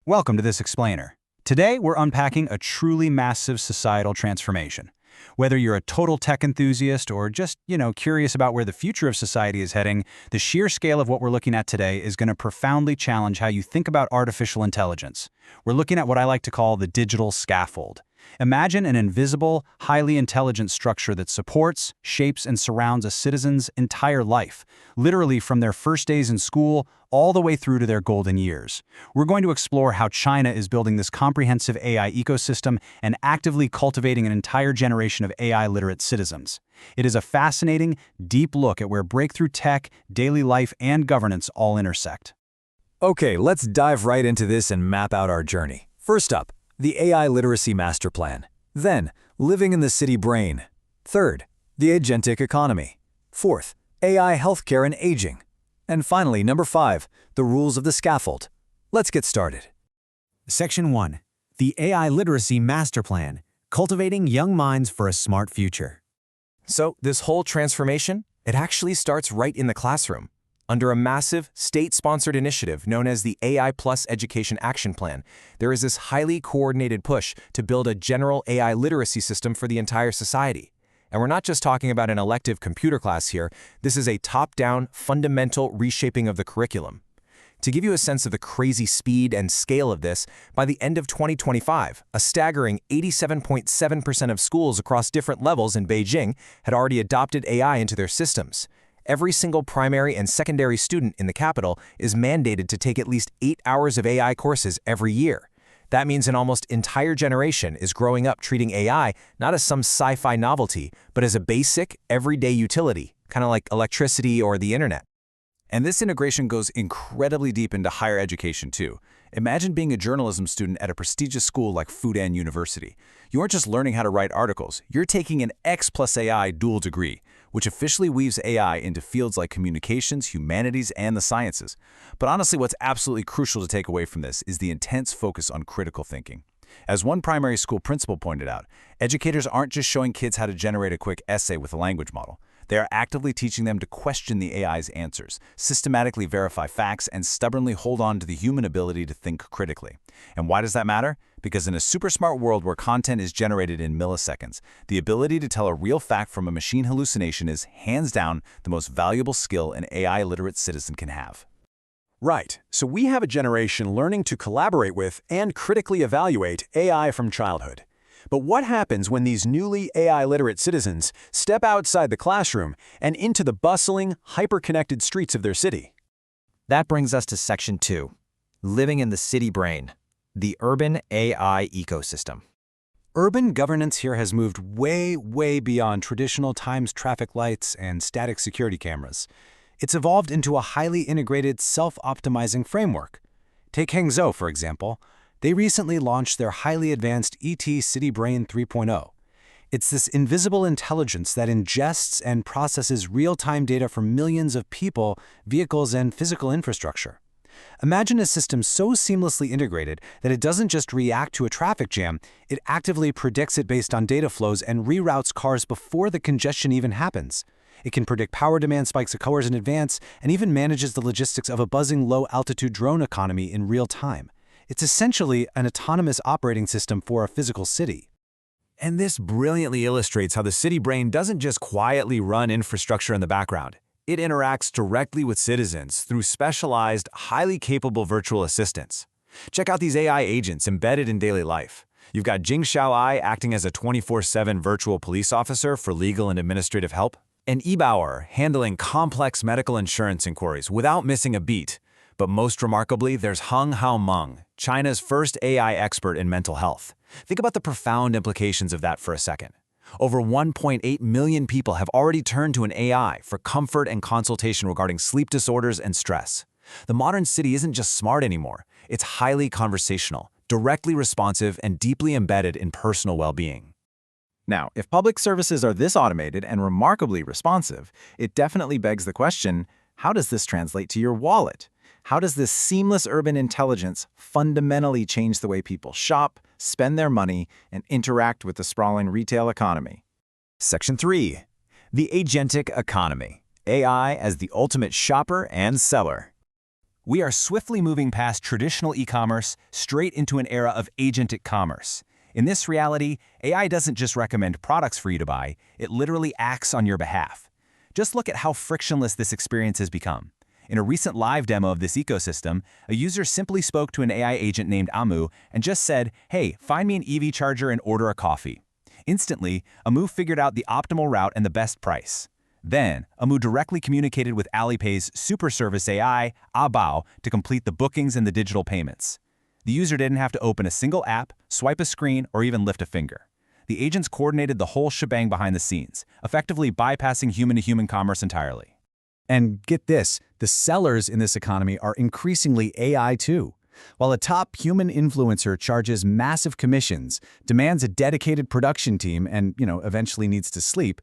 Welcome to this explainer. Today, we're unpacking a truly massive societal transformation. Whether you're a total tech enthusiast or just, curious about where the future of society is heading, the sheer scale of what we're looking at today is going to profoundly challenge how you think about artificial intelligence. We're looking at what I like to call the digital scaffold. Imagine an invisible, highly intelligent structure that supports, shapes, and surrounds a citizen's entire life, literally from their first days in school all the way through to their golden years. We're going to explore how China is building this comprehensive AI ecosystem and actively cultivating an entire generation of AI-literate citizens. It is a fascinating, deep look at where breakthrough tech, daily life, and governance all intersect. Okay, let's dive right into this and map out our journey. First up, the AI Literacy Master Plan. Then, living in the city brain. Third, the Agentic economy. Fourth, AI healthcare and aging. And finally, number 5, the rules of the scaffold. Let's get started. Section 1. The AI Literacy Master Plan, Cultivating Young Minds for a Smart Future. So, this whole transformation, it actually starts right in the classroom. Under a massive, state-sponsored initiative known as the AI Plus Education Action Plan, there is this highly coordinated push to build a general AI literacy system for the entire society. And we're not just talking about an elective computer class here, this is a top-down, fundamental reshaping of the curriculum. To give you a sense of the crazy speed and scale of this, by the end of 2025, a staggering 87.7% of schools across different levels in Beijing had already adopted AI into their systems. Every single primary and secondary student in the capital is mandated to take at least 8 hours of AI courses every year. That means an almost entire generation is growing up treating AI not as some sci-fi novelty, but as a basic, everyday utility, kind of like electricity or the internet. And this integration goes incredibly deep into higher education too. Imagine being a journalism student at a prestigious school like Fudan University. You aren't just learning how to write articles, you're taking an X plus AI dual degree, which officially weaves AI into fields like communications, humanities, and the sciences. But honestly, what's absolutely crucial to take away from this is the intense focus on critical thinking. As one primary school principal pointed out, educators aren't just showing kids how to generate a quick essay with a language model. They are actively teaching them to question the AI's answers, systematically verify facts, and stubbornly hold on to the human ability to think critically. And why does that matter? Because in a super smart world where content is generated in milliseconds, the ability to tell a real fact from a machine hallucination is, hands down, the most valuable skill an AI-literate citizen can have. Right, so we have a generation learning to collaborate with and critically evaluate AI from childhood. But what happens when these newly AI-literate citizens step outside the classroom and into the bustling, hyper-connected streets of their city? That brings us to Section 2, Living in the City Brain, the Urban AI Ecosystem. Urban governance here has moved way, way beyond traditional timed traffic lights and static security cameras. It's evolved into a highly integrated, self-optimizing framework. Take Hangzhou, for example. They recently launched their highly advanced ET City Brain 3.0. It's this invisible intelligence that ingests and processes real-time data from millions of people, vehicles, and physical infrastructure. Imagine a system so seamlessly integrated that it doesn't just react to a traffic jam, it actively predicts it based on data flows and reroutes cars before the congestion even happens. It can predict power demand spikes hours in advance and even manages the logistics of a buzzing low-altitude drone economy in real time. It's essentially an autonomous operating system for a physical city. And this brilliantly illustrates how the city brain doesn't just quietly run infrastructure in the background. It interacts directly with citizens through specialized, highly capable virtual assistants. Check out these AI agents embedded in daily life. You've got Jing Xiaoai acting as a 24/7 virtual police officer for legal and administrative help, and Ebauer handling complex medical insurance inquiries without missing a beat. But most remarkably, there's Heng Haomeng, China's first AI expert in mental health. Think about the profound implications of that for a second. Over 1.8 million people have already turned to an AI for comfort and consultation regarding sleep disorders and stress. The modern city isn't just smart anymore. It's highly conversational, directly responsive, and deeply embedded in personal well-being. Now, if public services are this automated and remarkably responsive, it definitely begs the question, how does this translate to your wallet? How does this seamless urban intelligence fundamentally change the way people shop, spend their money, and interact with the sprawling retail economy? Section 3. The Agentic Economy, AI as the ultimate shopper and seller. We are swiftly moving past traditional e-commerce straight into an era of agentic commerce. In this reality, AI doesn't just recommend products for you to buy, it literally acts on your behalf. Just look at how frictionless this experience has become. In a recent live demo of this ecosystem, a user simply spoke to an AI agent named Amu and just said, "Hey, find me an EV charger and order a coffee." Instantly, Amu figured out the optimal route and the best price. Then, Amu directly communicated with Alipay's super service AI, Abao, to complete the bookings and the digital payments. The user didn't have to open a single app, swipe a screen, or even lift a finger. The agents coordinated the whole shebang behind the scenes, effectively bypassing human-to-human commerce entirely. And get this, the sellers in this economy are increasingly AI too. While a top human influencer charges massive commissions, demands a dedicated production team, and, eventually needs to sleep,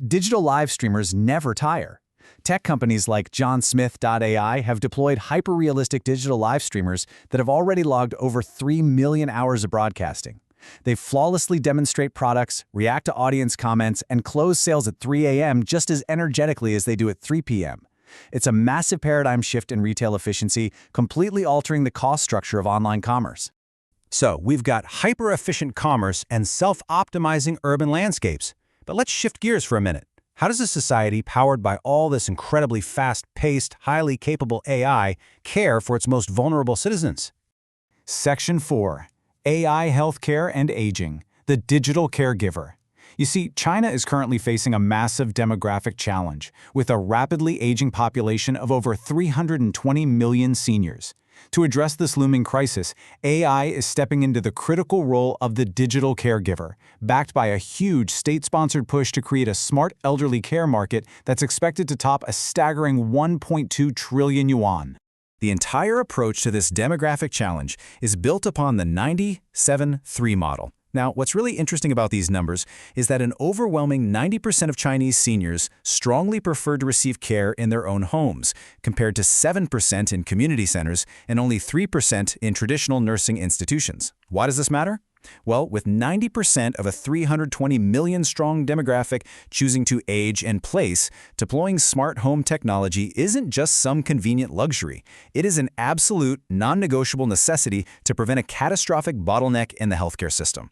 digital live streamers never tire. Tech companies like johnsmith.ai have deployed hyper-realistic digital live streamers that have already logged over 3 million hours of broadcasting. They flawlessly demonstrate products, react to audience comments, and close sales at 3 a.m. just as energetically as they do at 3 p.m. It's a massive paradigm shift in retail efficiency, completely altering the cost structure of online commerce. So, we've got hyper-efficient commerce and self-optimizing urban landscapes. But let's shift gears for a minute. How does a society powered by all this incredibly fast-paced, highly capable AI care for its most vulnerable citizens? Section 4. AI Healthcare and Aging, the Digital Caregiver. You see, China is currently facing a massive demographic challenge, with a rapidly aging population of over 320 million seniors. To address this looming crisis, AI is stepping into the critical role of the digital caregiver, backed by a huge state-sponsored push to create a smart elderly care market that's expected to top a staggering 1.2 trillion yuan. The entire approach to this demographic challenge is built upon the 90-7-3 model. Now, what's really interesting about these numbers is that an overwhelming 90% of Chinese seniors strongly prefer to receive care in their own homes, compared to 7% in community centers and only 3% in traditional nursing institutions. Why does this matter? Well, with 90% of a 320 million strong demographic choosing to age in place, deploying smart home technology isn't just some convenient luxury. It is an absolute, non-negotiable necessity to prevent a catastrophic bottleneck in the healthcare system.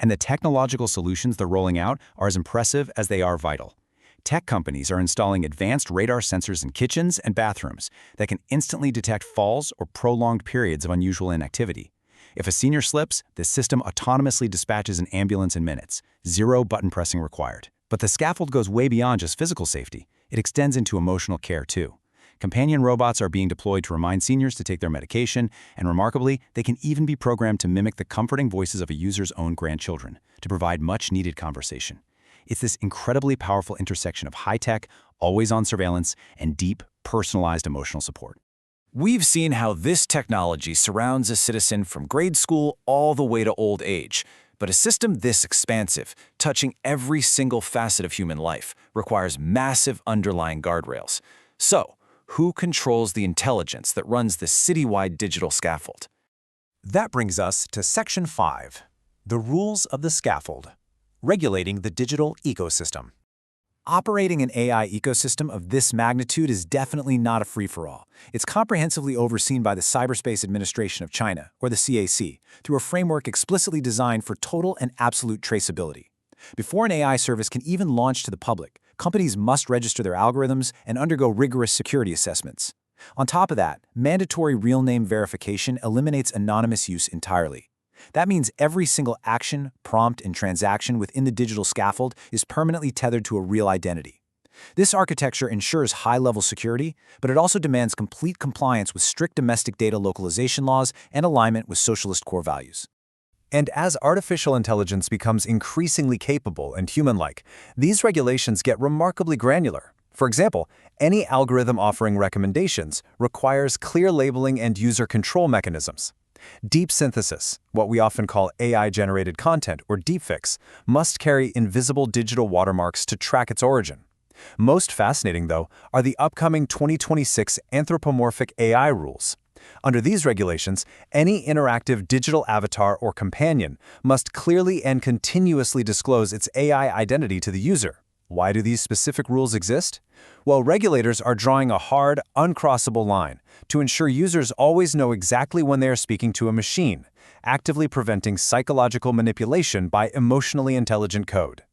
And the technological solutions they're rolling out are as impressive as they are vital. Tech companies are installing advanced radar sensors in kitchens and bathrooms that can instantly detect falls or prolonged periods of unusual inactivity. If a senior slips, the system autonomously dispatches an ambulance in minutes, 0 button pressing required. But the scaffold goes way beyond just physical safety. It extends into emotional care too. Companion robots are being deployed to remind seniors to take their medication, and remarkably, they can even be programmed to mimic the comforting voices of a user's own grandchildren, to provide much-needed conversation. It's this incredibly powerful intersection of high-tech, always-on surveillance, and deep, personalized emotional support. We've seen how this technology surrounds a citizen from grade school all the way to old age. But a system this expansive, touching every single facet of human life, requires massive underlying guardrails. So, who controls the intelligence that runs the citywide digital scaffold? That brings us to Section 5, the rules of the scaffold, regulating the digital ecosystem. Operating an AI ecosystem of this magnitude is definitely not a free-for-all. It's comprehensively overseen by the Cyberspace Administration of China, or the CAC, through a framework explicitly designed for total and absolute traceability. Before an AI service can even launch to the public, companies must register their algorithms and undergo rigorous security assessments. On top of that, mandatory real-name verification eliminates anonymous use entirely. That means every single action, prompt, and transaction within the digital scaffold is permanently tethered to a real identity. This architecture ensures high-level security, but it also demands complete compliance with strict domestic data localization laws and alignment with socialist core values. And as artificial intelligence becomes increasingly capable and human-like, these regulations get remarkably granular. For example, any algorithm offering recommendations requires clear labeling and user control mechanisms. Deep synthesis, what we often call AI-generated content or deepfakes, must carry invisible digital watermarks to track its origin. Most fascinating, though, are the upcoming 2026 anthropomorphic AI rules. Under these regulations, any interactive digital avatar or companion must clearly and continuously disclose its AI identity to the user. Why do these specific rules exist? Well, regulators are drawing a hard, uncrossable line to ensure users always know exactly when they are speaking to a machine, actively preventing psychological manipulation by emotionally intelligent code.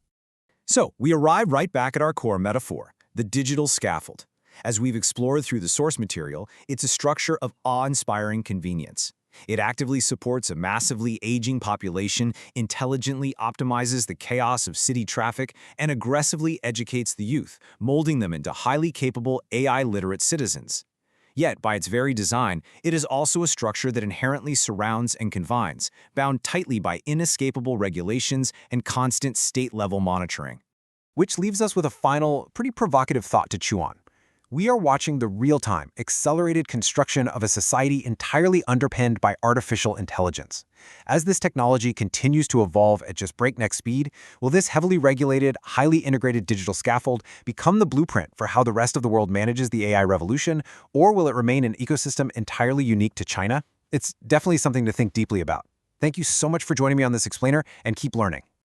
So, we arrive right back at our core metaphor, the digital scaffold. As we've explored through the source material, it's a structure of awe-inspiring convenience. It actively supports a massively aging population, intelligently optimizes the chaos of city traffic, and aggressively educates the youth, molding them into highly capable AI-literate citizens. Yet, by its very design, it is also a structure that inherently surrounds and confines, bound tightly by inescapable regulations and constant state-level monitoring. Which leaves us with a final, pretty provocative thought to chew on. We are watching the real-time, accelerated construction of a society entirely underpinned by artificial intelligence. As this technology continues to evolve at just breakneck speed, will this heavily regulated, highly integrated digital scaffold become the blueprint for how the rest of the world manages the AI revolution, or will it remain an ecosystem entirely unique to China? It's definitely something to think deeply about. Thank you so much for joining me on this explainer, and keep learning.